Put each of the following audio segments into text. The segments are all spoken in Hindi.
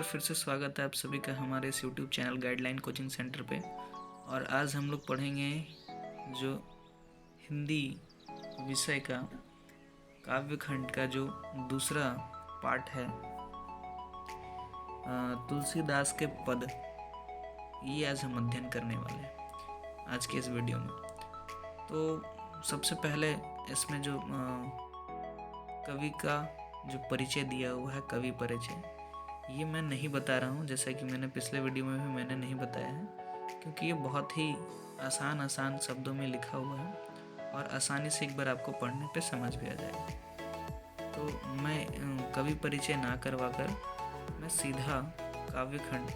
फिर से स्वागत है आप सभी का हमारे इस YouTube channel guideline coaching centre पे। और आज हम लोग पढ़ेंगे जो हिंदी विषय का काव्य खंड का जो दूसरा पार्ट है, तुलसीदास के पद। ये आज हम अध्ययन करने वाले हैं आज के इस वीडियो में। तो सबसे पहले इसमें जो कवि का जो परिचय दिया हुआ है, कवि परिचय, ये मैं नहीं बता रहा हूँ, जैसा कि मैंने पिछले वीडियो में भी मैंने नहीं बताया है, क्योंकि ये बहुत ही आसान शब्दों में लिखा हुआ है और आसानी से एक बार आपको पढ़ने पे समझ भी आ जाएगा। तो मैं कवि परिचय ना करवा कर मैं सीधा काव्य खंड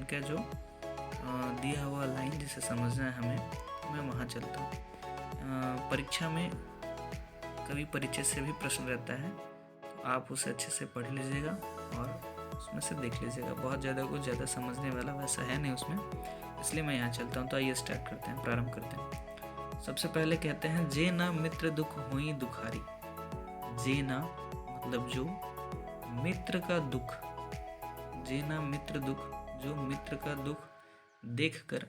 का जो दिया हुआ लाइन जिसे समझना है हमें, मैं वहाँ चलता हूँ। परीक्षा में कवि परिचय से भी प्रश्न रहता है, तो आप उसे अच्छे से पढ़ लीजिएगा और उसमें से देख लीजिएगा। बहुत ज़्यादा समझने वाला वैसा है नहीं उसमें, इसलिए मैं यहाँ चलता हूँ। तो आइए स्टार्ट करते हैं, प्रारंभ करते हैं। सबसे पहले कहते हैं, जे ना मित्र दुख हुई दुखारी। जे ना मतलब जो मित्र का दुख, जे ना मित्र दुख, जो मित्र का दुख देखकर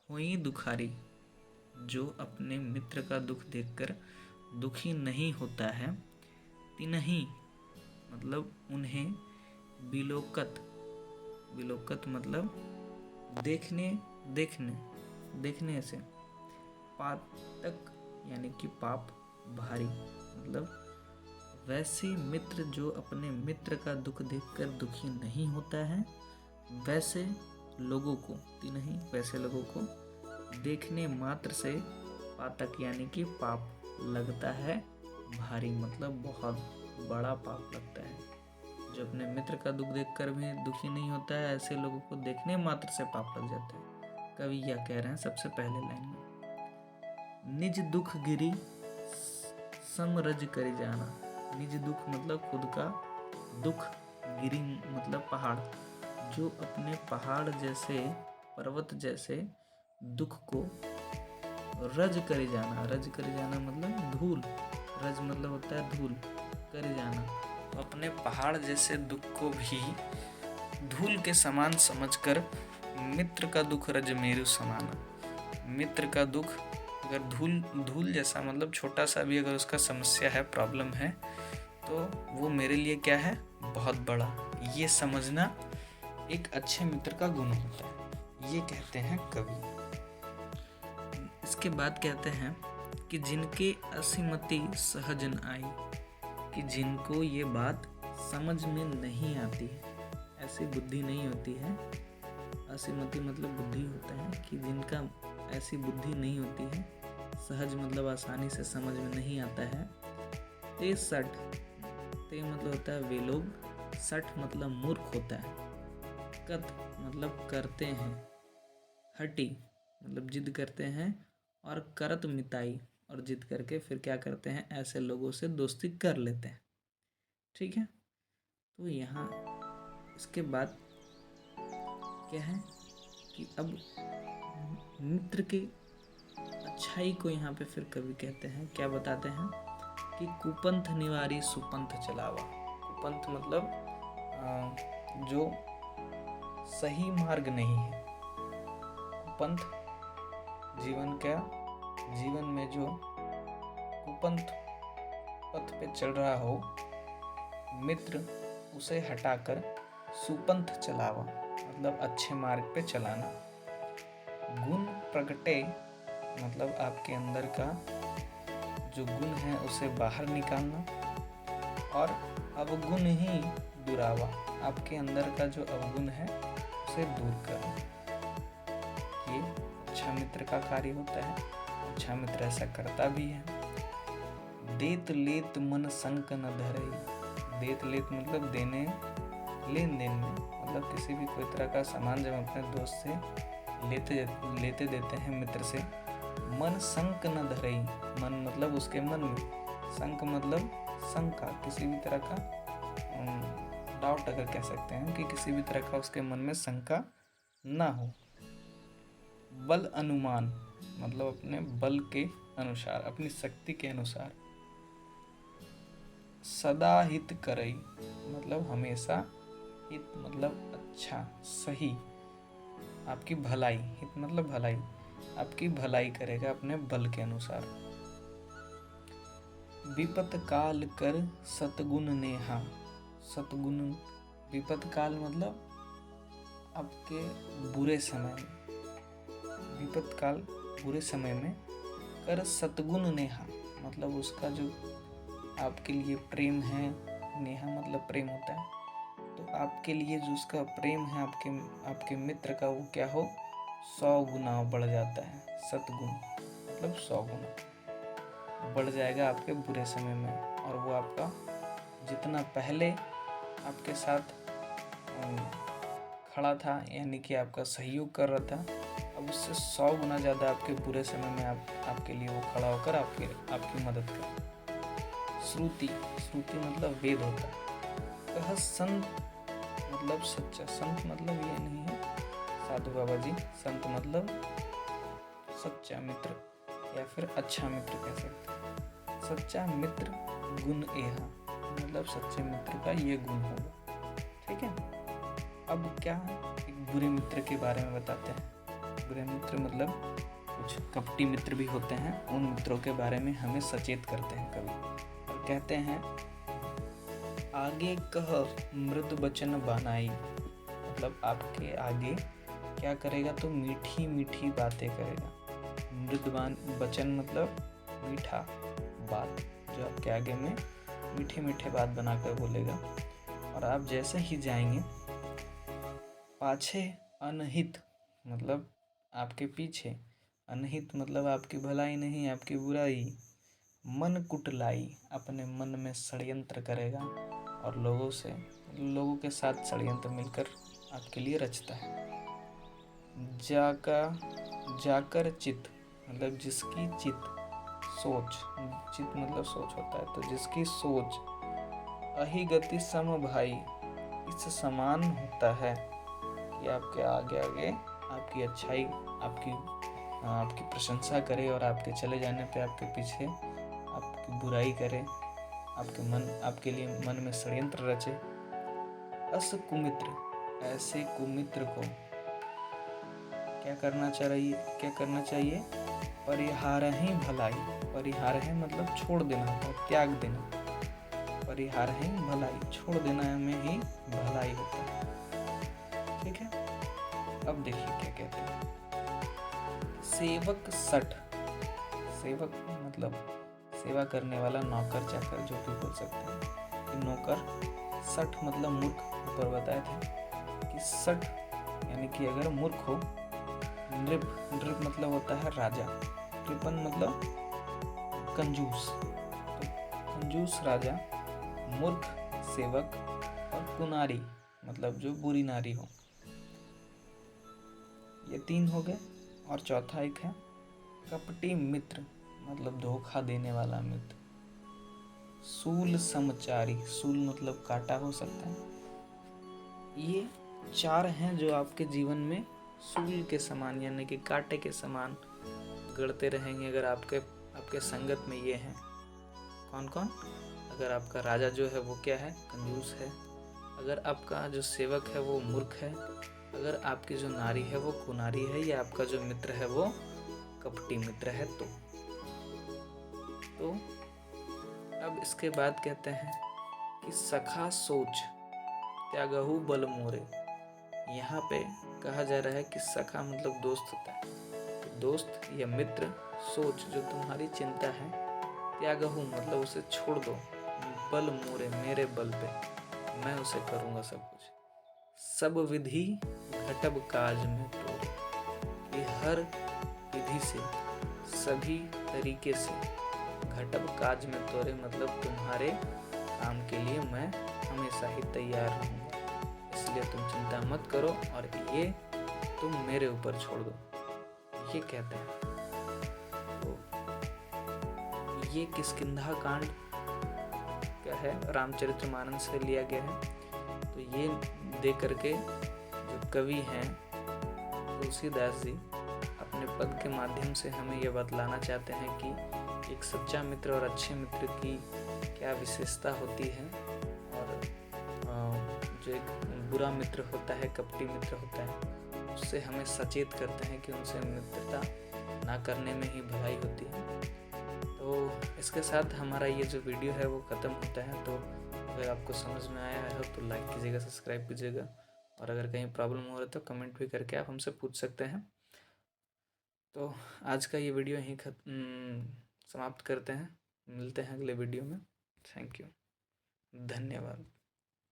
हुई दुखारी, जो अपने मित्र का दुख देखकर दुखी नहीं होता है। तिन्हीं मतलब उन्हें, बिलोकत, बिलोकत मतलब देखने से, पातक यानी कि पाप, भारी मतलब वैसे मित्र जो अपने मित्र का दुख देखकर दुखी नहीं होता है, वैसे लोगों को, तिन्हीं वैसे लोगों को देखने मात्र से पातक यानी कि पाप लगता है भारी, मतलब बहुत बड़ा पाप लगता है। जो अपने मित्र का दुख देखकर भी दुखी नहीं होता है, ऐसे लोगों को देखने मात्र से पाप लग जाता है। कवि यह कह रहे हैं सबसे पहले लाइन में, निज दुख गिरी समरज कर जाना। निज दुख मतलब खुद का दुख, गिरी मतलब पहाड़, जो अपने पहाड़ जैसे, पर्वत जैसे दुख को रज कर जाना। रज कर जाना मतलब धूल, रज मतलब होता है धूल, कर जाना, अपने पहाड़ जैसे दुख को भी धूल के समान समझकर मित्र का दुख रज मेरु समाना। मित्र का दुख अगर धूल जैसा मतलब छोटा सा भी अगर उसका समस्या है, प्रॉब्लम है, तो वो मेरे लिए क्या है, बहुत बड़ा। ये समझना एक अच्छे मित्र का गुण होता है, ये कहते हैं कवि। इसके बाद कहते हैं कि जिनके असीमति सहज न आई, कि जिनको ये बात समझ में नहीं आती है, ऐसी बुद्धि नहीं होती है। असीमति मतलब बुद्धि होता है, कि जिनका ऐसी बुद्धि नहीं होती है, सहज मतलब आसानी से समझ में नहीं आता है। ते सठ, ते मतलब होता है वे लोग, सठ मतलब मूर्ख होता है, कत मतलब करते हैं, हटी मतलब जिद करते हैं, और करत मिताई और जिद करके फिर क्या करते हैं, ऐसे लोगों से दोस्ती कर लेते हैं। ठीक है, तो यहाँ इसके बाद क्या है कि अब मित्र की अच्छाई को यहाँ पे फिर कवि कहते हैं, क्या बताते हैं कि कुपंथ निवारी सुपंथ चलावा। कुपंथ मतलब जो सही मार्ग नहीं है। कुपंथ जीवन में जो कुपंथ पथ पे चल रहा हो मित्र, उसे हटाकर सुपंथ चलावा मतलब अच्छे मार्ग पे चलाना। गुण प्रगटे मतलब आपके अंदर का जो गुण है उसे बाहर निकालना, और अवगुण ही दुरावा, आपके अंदर का जो अवगुण है उसे दूर करना। ये अच्छा मित्र का कार्य होता है, अच्छा मित्र ऐसा करता भी है। देत लेत मन संक न धरई। देत लेत मतलब देने, लेन देन में, मतलब किसी भी कोई तरह का सामान जब अपने दोस्त से लेते देते हैं मित्र से, मन संक न धरई, मन मतलब उसके मन में, संक मतलब शंका, किसी भी तरह का डाउट अगर कह सकते हैं, कि किसी भी तरह का उसके मन में शंका ना हो। बल अनुमान मतलब अपने बल के अनुसार, अपनी शक्ति के अनुसार। सदा हित करई मतलब हमेशा हित मतलब अच्छा, सही, आपकी भलाई। हित मतलब भलाई, आपकी भलाई करेगा अपने बल के अनुसार। विपत काल कर सतगुण नेहा। सतगुण, विपत काल मतलब आपके बुरे समय में, विपत काल बुरे समय में कर सतगुण नेहा मतलब उसका जो आपके लिए प्रेम है, नेहा मतलब प्रेम होता है, तो आपके लिए जो उसका प्रेम है आपके मित्र का, वो क्या हो 100 गुना बढ़ जाता है। सतगुण मतलब 100 गुना बढ़ जाएगा आपके बुरे समय में, और वो आपका जितना पहले आपके साथ खड़ा था, यानी कि आपका सहयोग कर रहा था, अब उससे 100 गुना ज़्यादा आपके बुरे समय में आपके लिए वो खड़ा होकर आपकी मदद करे। श्रुति, श्रुति मतलब वेद होता है। कह संत मतलब सच्चा, संत मतलब ये नहीं है साधु बाबा जी, संत मतलब सच्चा मित्र या फिर अच्छा मित्र कह सकते हैं। सच्चा मित्र गुण एहा मतलब सच्चे मित्र का ये गुण होगा। ठीक है, अब क्या एक बुरे मित्र के बारे में बताते हैं। बुरे मित्र मतलब कुछ कपटी मित्र भी होते हैं, उन मित्रों के बारे में हमें सचेत करते हैं कवि, और कहते हैं आगे कह मृदु बचन बनाई मतलब आपके आगे क्या करेगा, तो मीठी मीठी बातें करेगा। मृदुबान वचन मतलब मीठा बात, जो आपके आगे में मीठे मीठे बात बनाकर बोलेगा। और आप जैसे ही जाएंगे, पाछे अनहित मतलब आपके पीछे, अनहित मतलब आपकी भलाई नहीं, आपकी बुराई। मन कुटलाई अपने मन में षड्यंत्र करेगा, और लोगों के साथ षड्यंत्र मिलकर आपके लिए रचता है। जाकर चित मतलब जिसकी चित, सोच, चित मतलब सोच होता है, तो जिसकी सोच अहि गति सम भाई, इस समान होता है कि आपके आगे आगे आपकी अच्छाई, आपकी प्रशंसा करे, और आपके चले जाने पे आपके पीछे आपकी बुराई करे, आपके लिए मन में षड्यंत्र रचे। अस कुमित्र, ऐसे कुमित्र को क्या करना चाहिए, परिहार ही भलाई। परिहार है मतलब छोड़ देना होता है, त्याग देना। परिहार ही भलाई, छोड़ देना में ही भलाई होता है। ठीक है, अब देखिए क्या कहते हैं। सेवक सठ, सेवक मतलब सेवा करने वाला, नौकर चाकर जो भी बोल सकते हैं। नौकर, सठ मतलब मूर्ख, ऊपर बताए थे कि सठ यानी कि अगर मूर्ख हो। नृप, नृप मतलब होता है राजा, कृपन मतलब कंजूस, तो कंजूस राजा, मूर्ख सेवक, और कुनारी मतलब जो बुरी नारी हो। ये 3 हो गए, और चौथा एक है कपटी मित्र मतलब धोखा देने वाला मित्र। सूल समचारी, सूल मतलब कांटा हो सकता है। ये 4 हैं जो आपके जीवन में सूल के समान यानी कि कांटे के समान गड़ते रहेंगे अगर आपके संगत में ये हैं। कौन कौन? अगर आपका राजा जो है वो क्या है, कंजूस है। अगर आपका जो सेवक है वो मूर्ख है। अगर आपकी जो नारी है वो कुनारी है, या आपका जो मित्र है वो कपटी मित्र है। तो अब इसके बाद कहते हैं कि सखा सोच त्यागहु बल मोरे। यहाँ पे कहा जा रहा है कि सखा मतलब दोस्त होता है, तो दोस्त या मित्र, सोच जो तुम्हारी चिंता है, त्यागहु मतलब उसे छोड़ दो, बल मोरे मेरे बल पे, मैं उसे करूँगा सब कुछ। सब विधि घटब काज में तोरे, कि हर विधि से, सभी तरीके से, घटब काज में तोरे मतलब तुम्हारे काम के लिए मैं हमेशा ही तैयार रहूँगा, इसलिए तुम चिंता मत करो और ये तुम मेरे ऊपर छोड़ दो, ये कहते हैं। तो ये किष्किंधा कांड क्या है, रामचरितमानस से लिया गया है। तो ये दे करके जो कवि हैं तुलसीदास जी अपने पद के माध्यम से हमें ये बतलाना चाहते हैं कि एक सच्चा मित्र और अच्छे मित्र की क्या विशेषता होती है, और जो एक बुरा मित्र होता है, कपटी मित्र होता है, उससे हमें सचेत करते हैं कि उनसे मित्रता ना करने में ही भलाई होती है। तो इसके साथ हमारा ये जो वीडियो है वो ख़त्म होता है। तो अगर आपको समझ में आया है तो लाइक कीजिएगा, सब्सक्राइब कीजिएगा, और अगर कहीं प्रॉब्लम हो रहा है तो कमेंट भी करके आप हमसे पूछ सकते हैं। तो आज का ये वीडियो यहीं समाप्त करते हैं। मिलते हैं अगले वीडियो में। थैंक यू, धन्यवाद।